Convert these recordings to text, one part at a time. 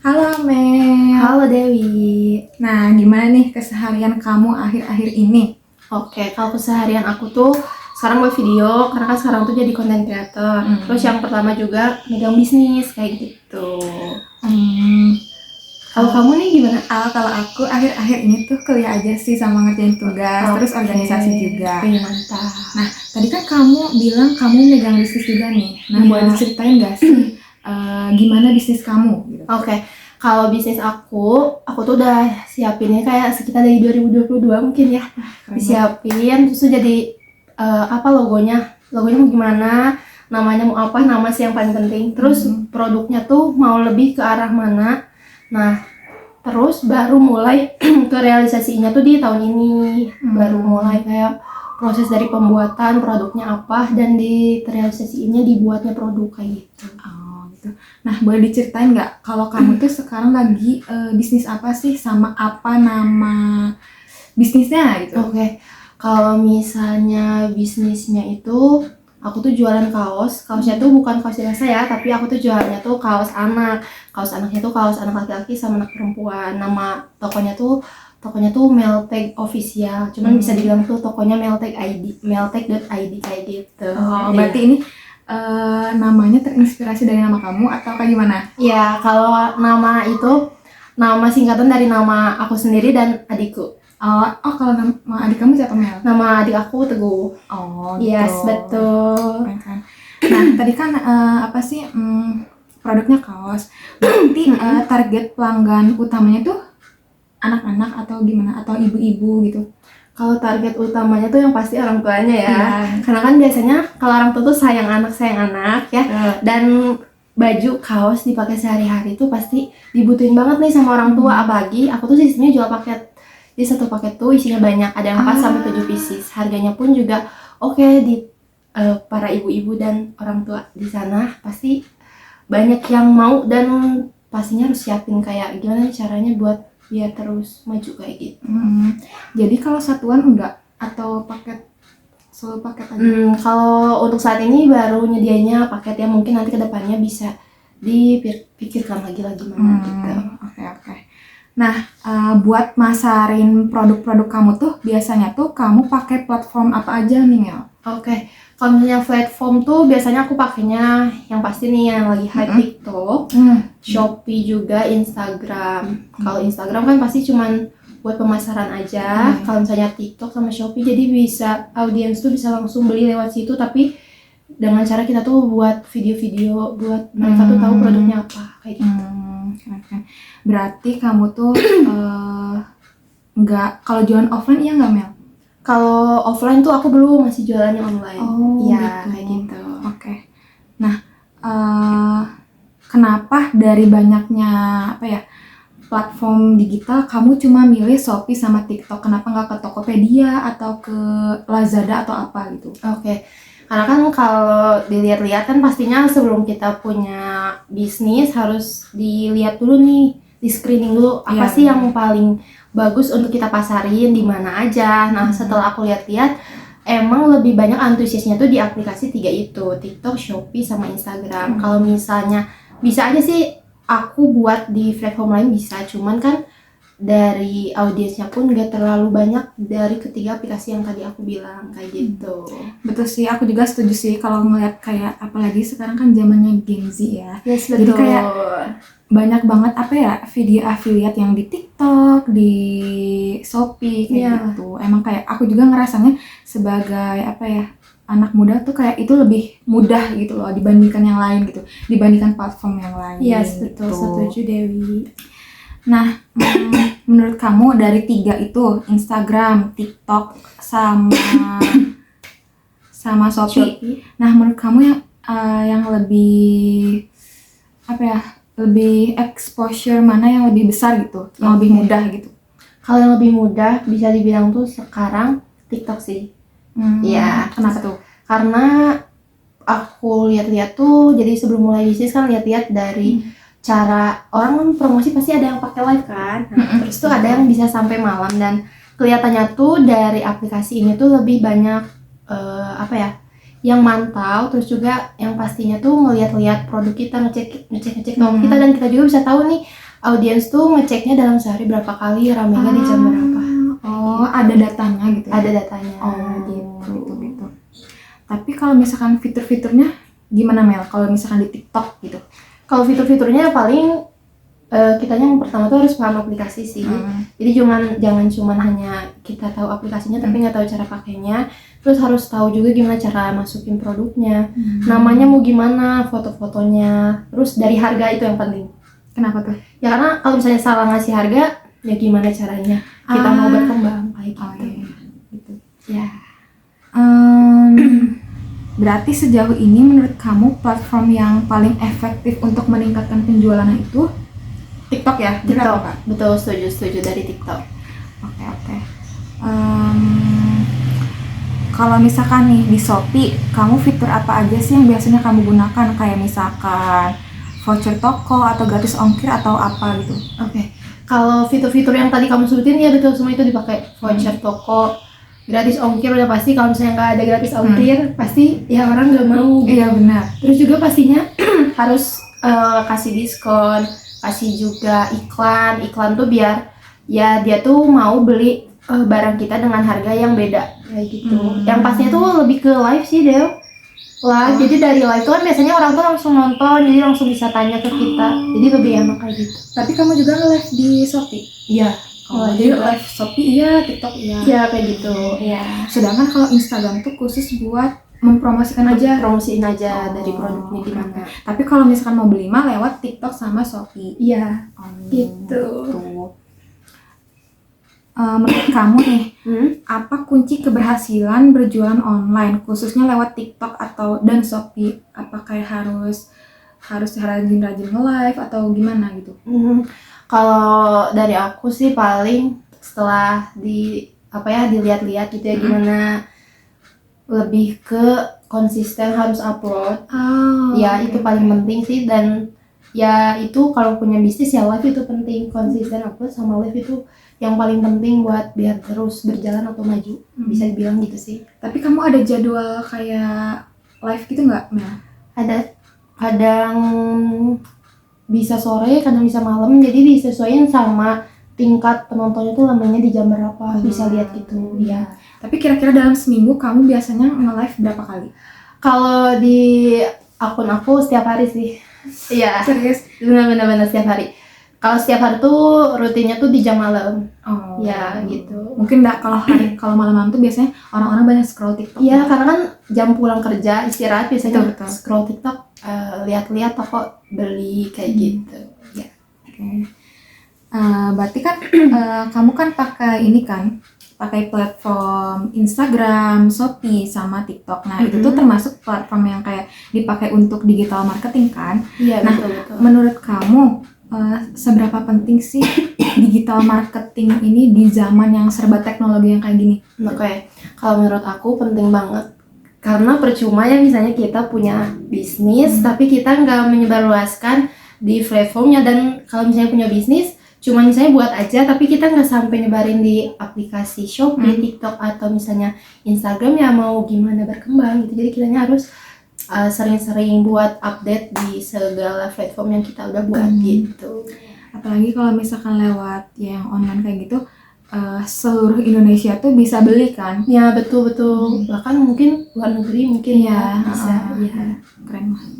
Halo Mel. Halo Dewi. Nah, gimana nih keseharian kamu akhir-akhir ini? Oke, kalau keseharian aku tuh sekarang buat video, karena kan sekarang tuh jadi content creator. Terus yang pertama juga megang bisnis kayak gitu. Hmm, Kalau kamu nih gimana? kalau aku akhir-akhir ini tuh kuliah aja sih sama ngerjain tugas, terus organisasi juga. Mantap. Nah, tadi kan kamu bilang kamu megang bisnis juga nih. Nah, Iya. boleh diceritain gak sih gimana bisnis kamu? Gitu. Oke, kalau bisnis aku tuh udah siapinnya kayak sekitar dari 2022 mungkin ya. Keren Disiapin, terus tuh jadi apa logonya mau gimana, namanya mau apa, nama sih yang paling penting. Terus produknya tuh mau lebih ke arah mana. Nah, terus baru mulai ke realisasinya tuh di tahun ini. Baru mulai kayak proses dari pembuatan produknya apa dan di realisasinya dibuatnya produk kayak gitu. Oh, gitu. Nah, boleh diceritain nggak kalau kamu tuh sekarang lagi bisnis apa sih, sama apa nama bisnisnya gitu? Oke, kalau misalnya bisnisnya itu aku tuh jualan kaos. Kaosnya tuh bukan kaos biasa ya, tapi aku tuh jualannya tuh kaos anak. Kaos anaknya tuh kaos anak laki-laki sama anak perempuan. Nama tokonya tuh Meltag Official. Cuman bisa dibilang tuh tokonya Meltag ID, meltag.id kayak gitu. Oh, berarti ini namanya terinspirasi dari nama kamu atau kayak gimana? Ya, kalau nama itu nama singkatan dari nama aku sendiri dan adikku. Kalau nama adik kamu siapa, Mel? Nama adik aku Teguh. Oh, gitu. Yes, betul. Keren kan? Nah, tadi kan apa sih produknya kaos. Berarti target pelanggan utamanya tuh anak-anak atau gimana? Atau ibu-ibu gitu? Kalau target utamanya tuh yang pasti orang tuanya ya. Iya. Karena kan biasanya kalau orang tua tuh sayang anak ya. Dan baju kaos dipakai sehari-hari tuh pasti dibutuhin banget nih sama orang tua. Apalagi aku tuh sistemnya jual paket. Jadi satu paket tuh isinya banyak, ada yang 4 sampai 7 pieces. Harganya pun juga oke di para ibu-ibu dan orang tua di sana pasti banyak yang mau, dan pastinya harus siapin kayak gimana nih caranya buat biar terus maju kayak gitu. Jadi kalau satuan enggak atau paket, selalu paket aja? Kalau untuk saat ini baru nyedianya paket, ya mungkin nanti kedepannya bisa dipikirkan lagi gimana gitu. Oke. Nah, buat masarin produk-produk kamu tuh biasanya tuh kamu pakai platform apa aja nih, Mel? Oke, kalau misalnya platform tuh biasanya aku pakainya yang pasti nih yang lagi hype TikTok, Shopee juga, Instagram. Kalau Instagram kan pasti cuman buat pemasaran aja. Kalau misalnya TikTok sama Shopee jadi bisa audiens tuh bisa langsung beli lewat situ, tapi dengan cara kita tuh buat video-video buat mereka tuh tahu produknya apa kayak gitu. Keren. Berarti kamu tuh nggak, kalau jualan offline iya nggak, Mel? Kalau offline tuh aku belum, masih jualannya online. Oh, Iya, gitu. kayak gitu. Oke. Nah, kenapa dari banyaknya apa ya platform digital kamu cuma milih Shopee sama TikTok? Kenapa nggak ke Tokopedia atau ke Lazada atau apa gitu? Oke. Karena kan kalau dilihat-lihat kan pastinya sebelum kita punya bisnis harus dilihat dulu nih, di screening dulu apa Iya, sih yang paling bagus untuk kita pasarin di mana aja. Nah, setelah aku lihat-lihat emang lebih banyak antusiasnya tuh di aplikasi 3 itu, TikTok, Shopee sama Instagram. Kalau misalnya bisa aja sih aku buat di platform lain bisa, cuman kan dari audiensnya pun gak terlalu banyak dari ketiga aplikasi yang tadi aku bilang kayak gitu. Betul sih, aku juga setuju sih kalau ngeliat kayak apalagi sekarang kan zamannya Gen Z ya. Yes, Jadi betul. kayak banyak banget apa ya video affiliate yang di TikTok, di Shopee kayak gitu. Emang kayak aku juga ngerasanya sebagai apa ya, anak muda tuh kayak itu lebih mudah gitu loh dibandingkan yang lain gitu, dibandingkan platform yang lain. Yes, betul, gitu. setuju Dewi. Nah, menurut kamu dari 3 itu, Instagram, TikTok, sama Shopee. Nah, menurut kamu yang lebih apa ya, lebih exposure mana yang lebih besar gitu, yang lebih mudah gitu? Kalau yang lebih mudah bisa dibilang tuh sekarang TikTok sih. Iya. Kenapa tuh? Karena aku lihat-lihat tuh, jadi sebelum mulai bisnis kan lihat-lihat dari cara orang kan promosi pasti ada yang pakai live kan. Terus tuh ada yang bisa sampai malam, dan kelihatannya tuh dari aplikasi ini tuh lebih banyak apa ya, yang mantau, terus juga yang pastinya tuh ngelihat-lihat produk kita, ngecek toko kita, dan kita juga bisa tahu nih audiens tuh ngeceknya dalam sehari berapa kali, ramenya di jam berapa. Oh, ada datanya gitu ya? Ada datanya. Oh, gitu. Tapi kalau misalkan fitur-fiturnya gimana Mel? Kalau misalkan di TikTok gitu? Kalau fitur-fiturnya paling kitanya yang pertama tuh harus paham aplikasi sih. Jadi jangan cuman hanya kita tahu aplikasinya tapi nggak tahu cara pakainya. Terus harus tahu juga gimana cara masukin produknya, namanya mau gimana, foto-fotonya. Terus dari harga itu yang penting. Kenapa tuh? Ya karena kalau misalnya salah ngasih harga, ya gimana caranya kita mau berkembang kayak gitu. Iya. Gitu. Ya. Berarti sejauh ini menurut kamu platform yang paling efektif untuk meningkatkan penjualan itu TikTok ya? Benar TikTok, apa, Kak? betul, setuju dari TikTok. Oke. Kalau misalkan nih di Shopee, kamu fitur apa aja sih yang biasanya kamu gunakan? Kayak misalkan voucher toko atau gratis ongkir atau apa gitu? Oke. Kalau fitur-fitur yang tadi kamu sebutin ya betul semua itu dipakai. Voucher toko, gratis ongkir udah pasti. Kalau misalnya nggak ada gratis ongkir, pasti ya orang nggak mau. Gitu. Iya benar. Terus juga pastinya harus kasih diskon, kasih juga iklan tuh biar ya dia tuh mau beli barang kita dengan harga yang beda kayak gitu. Yang pastinya tuh lebih ke live sih Del. Live, jadi dari live tuh kan biasanya orang tuh langsung nonton, jadi langsung bisa tanya ke kita. Jadi lebih enak kayak gitu. Tapi kamu juga nge-live di Shopee? Iya. Jadi live Shopee iya, TikTok iya. Iya kayak gitu. Iya. Sedangkan kalau Instagram tuh khusus buat mempromosikan aja. Promosiin aja dari produknya gimana. Tapi kalau misalkan mau beli mah lewat TikTok sama Shopee. Iya. Gitu. Menurut kamu nih, apa kunci keberhasilan berjualan online khususnya lewat TikTok dan Shopee? Apakah harus rajin-rajin nge-live atau gimana gitu? Kalau dari aku sih paling setelah dilihat-lihat gitu ya gimana, lebih ke konsisten harus upload. Itu paling penting sih. Dan ya itu kalau punya bisnis ya live itu penting, konsisten upload sama live itu yang paling penting buat biar terus berjalan atau maju, bisa dibilang gitu sih. Tapi kamu ada jadwal kayak live gitu nggak, Mel? Ada, kadang bisa sore, kadang bisa malam, jadi disesuaikan sama tingkat penontonnya tuh lamanya di jam berapa, bisa lihat gitu ya. Tapi kira-kira dalam seminggu kamu biasanya nge-live berapa kali? Kalau di akun aku setiap hari sih. Iya. Serius? Benar-benar setiap hari. Kalau setiap hari tuh rutinnya tuh di jam malam. Ya gitu. Mungkin kalau malam-malam tuh biasanya orang-orang banyak scroll TikTok. Iya, karena kan jam pulang kerja istirahat biasanya betul. Scroll TikTok, lihat-lihat toko beli kayak gitu. Ya. Oke. Berarti kan kamu kan pakai platform Instagram, Shopee sama TikTok. Nah, itu tuh termasuk platform yang kayak dipakai untuk digital marketing kan? Iya, nah, betul. Menurut kamu seberapa penting sih digital marketing ini di zaman yang serba teknologi yang kayak gini? Oke, kalau menurut aku penting banget. Karena percuma ya misalnya kita punya bisnis tapi kita nggak menyebarluaskan di platformnya. Dan kalau misalnya punya bisnis cuma misalnya buat aja tapi kita nggak sampai nyebarin di aplikasi Shopee, TikTok atau misalnya Instagram, ya mau gimana berkembang gitu. Jadi kitanya harus sering-sering buat update di segala platform yang kita udah buat gitu. Apalagi kalau misalkan lewat yang online kayak gitu, seluruh Indonesia tuh bisa beli kan? Ya betul. Bahkan mungkin luar negeri mungkin ya bisa. Ya. Keren banget.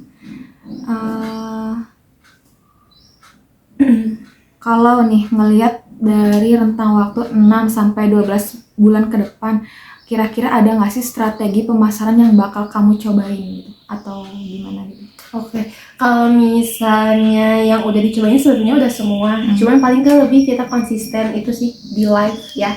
Kalau nih ngelihat dari rentang waktu 6 sampai 12 bulan ke depan, kira-kira ada nggak sih strategi pemasaran yang bakal kamu cobain gitu? Atau gimana gitu? Oke, kalau misalnya yang udah dicobain sebenarnya udah semua. Cuman paling lebih kita konsisten itu sih di live ya.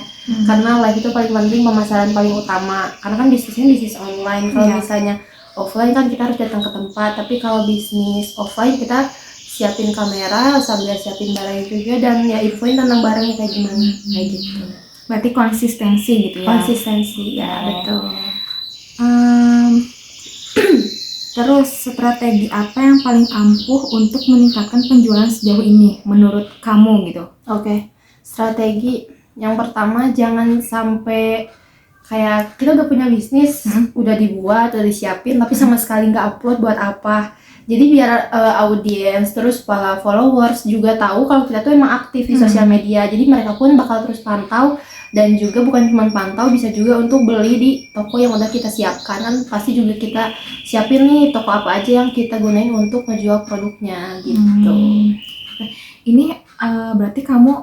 Karena live itu paling penting, pemasaran paling utama. Karena kan bisnisnya bisnis online. Kalau misalnya offline kan kita harus datang ke tempat. Tapi kalau bisnis offline kita siapin kamera sambil siapin barang juga, dan ya infoin tentang barangnya kayak gimana kayak gitu. Berarti konsistensi gitu ya? Konsistensi ya, betul. Terus strategi apa yang paling ampuh untuk meningkatkan penjualan sejauh ini menurut kamu gitu? Oke, strategi yang pertama jangan sampai kayak kita udah punya bisnis, udah dibuat, udah disiapin, tapi sama sekali nggak upload. Buat apa? Jadi biar audiens terus para followers juga tahu kalau kita tuh emang aktif di sosial media. Jadi mereka pun bakal terus pantau, dan juga bukan cuma pantau, bisa juga untuk beli di toko yang udah kita siapkan. Kan pasti juga kita siapin nih toko apa aja yang kita gunain untuk ngejual produknya gitu. Ini berarti kamu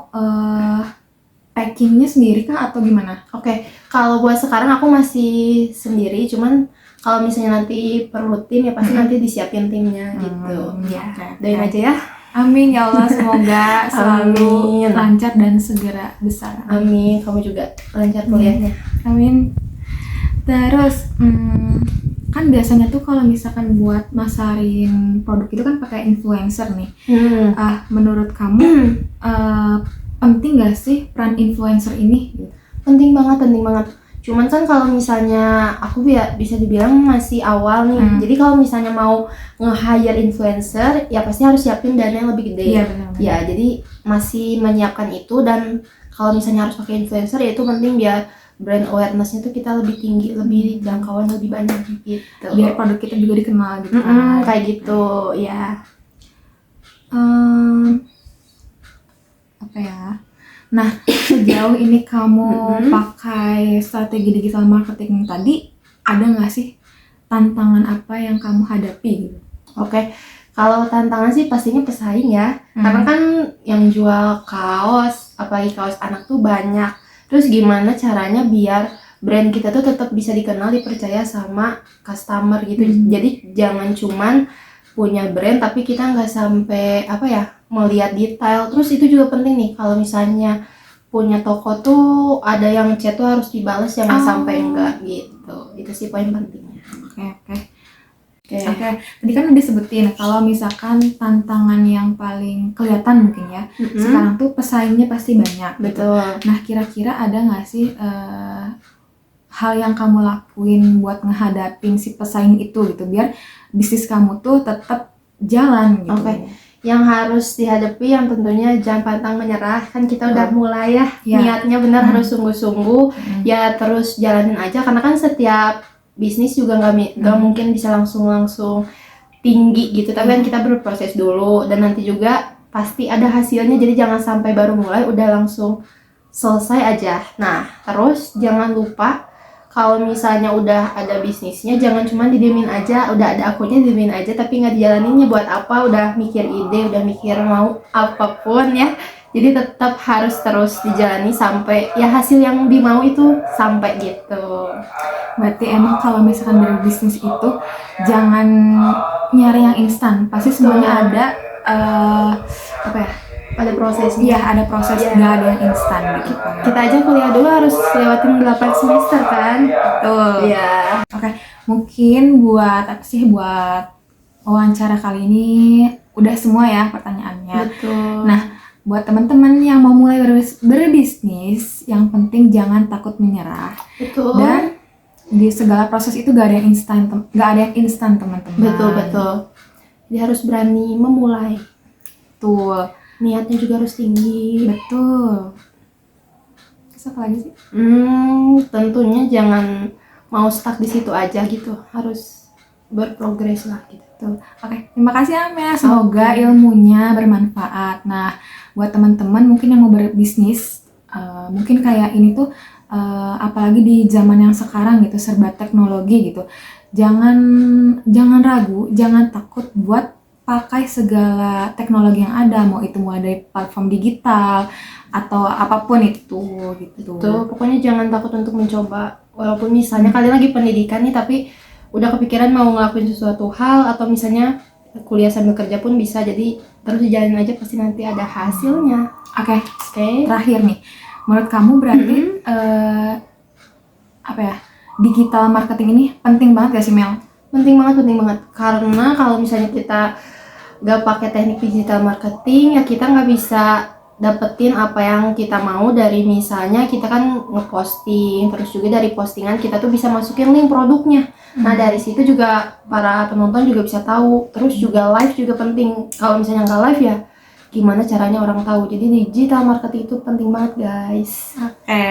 packingnya sendiri kah atau gimana? Oke, kalau buat sekarang aku masih sendiri, cuman kalau misalnya nanti perlu tim ya pasti nanti disiapin timnya gitu. Ya, doain aja ya. Amin ya Allah, semoga selalu Amin. lancar dan segera besar. Amin, kamu juga lancar kuliahnya. Amin. Terus kan biasanya tuh kalau misalkan buat masarin produk itu kan pakai influencer nih. Menurut kamu penting gak sih peran influencer ini? Penting banget. Cuman kan kalau misalnya aku bisa dibilang masih awal nih. Jadi kalau misalnya mau nge-hire influencer, ya pasti harus siapin dana yang lebih gede. Iya, benar. Ya, jadi masih menyiapkan itu, dan kalau misalnya harus pakai influencer ya itu penting biar brand awareness-nya tuh kita lebih tinggi, lebih jangkauan lebih banyak gitu. Biar produk kita juga dikenal gitu kan. Kayak gitu, ya. Apa ya? Nah, sejauh ini kamu pakai strategi digital marketing tadi, ada nggak sih tantangan apa yang kamu hadapi gitu? Oke, kalau tantangan sih pastinya pesaing ya, karena kan yang jual kaos, apalagi kaos anak tuh banyak. Terus gimana caranya biar brand kita tuh tetap bisa dikenal, dipercaya sama customer gitu. Jadi jangan cuman punya brand tapi kita nggak sampai melihat detail. Terus itu juga penting nih, kalau misalnya punya toko tuh ada yang chat tuh harus dibalas, jangan sampai enggak gitu. Itu sih poin pentingnya. Oke. Tadi kan udah sebutin kalau misalkan tantangan yang paling kelihatan mungkin ya, sekarang tuh pesaingnya pasti banyak. Betul. Nah, kira-kira ada nggak sih hal yang kamu lakuin buat ngehadapin si pesaing itu gitu, biar bisnis kamu tuh tetap jalan gitu? Oke. Yang harus dihadapi yang tentunya jangan pantang menyerah. Kan kita udah mulai ya. Niatnya benar harus sungguh-sungguh. Ya terus jalanin aja, karena kan setiap bisnis juga nggak mungkin bisa langsung tinggi gitu. Tapi kan kita berproses dulu, dan nanti juga pasti ada hasilnya. Jadi jangan sampai baru mulai udah langsung selesai aja. Nah, terus jangan lupa kalau misalnya udah ada bisnisnya, jangan cuma didiemin aja, udah ada akunnya didiemin aja tapi nggak dijalaninnya. Buat apa? Udah mikir ide, udah mikir mau apapun ya. Jadi tetap harus terus dijalani sampai ya hasil yang dimau itu sampai gitu. Berarti emang kalau misalkan berbisnis itu jangan nyari yang instan, pasti semuanya ada ada prosesnya. Iya, ada proses, nggak ada yang instan gitu. Kita aja kuliah dulu harus lewatin 8 semester kan. Betul. Iya. Oke, mungkin buat wawancara kali ini udah semua ya pertanyaannya. Betul. Nah, buat teman-teman yang mau mulai berbisnis, yang penting jangan takut menyerah. Betul. Dan di segala proses itu gak ada yang instan, teman-teman. Betul. Jadi harus berani memulai. Betul. Niatnya juga harus tinggi. Betul. Terus apa lagi sih? Tentunya jangan mau stuck di situ aja gitu. Harus berprogres lah gitu. Oke, terima kasih Amel. Semoga ilmunya bermanfaat. Nah, buat teman-teman mungkin yang mau berbisnis, mungkin kayak ini tuh, apalagi di zaman yang sekarang gitu, serba teknologi gitu. Jangan ragu, jangan takut buat pakai segala teknologi yang ada, mau itu mulai dari platform digital atau apapun itu gitu. Tuh, pokoknya jangan takut untuk mencoba. Walaupun misalnya kalian lagi pendidikan nih tapi udah kepikiran mau ngelakuin sesuatu hal, atau misalnya kuliah sambil kerja pun bisa. Jadi terus dijalanin aja, pasti nanti ada hasilnya. Oke. Terakhir nih, menurut kamu berarti digital marketing ini penting banget gak sih, Mel? Penting banget. Karena kalau misalnya kita gak pakai teknik digital marketing, ya kita nggak bisa dapetin apa yang kita mau. Dari misalnya kita kan ngeposting, terus juga dari postingan kita tuh bisa masukin link produknya. Nah, dari situ juga para penonton juga bisa tahu. Terus juga live juga penting. Kalau misalnya nggak live ya gimana caranya orang tahu. Jadi digital marketing itu penting banget, guys. Oke.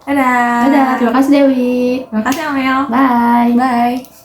Dadah. Terima kasih Dewi. Terima kasih Amel. Bye.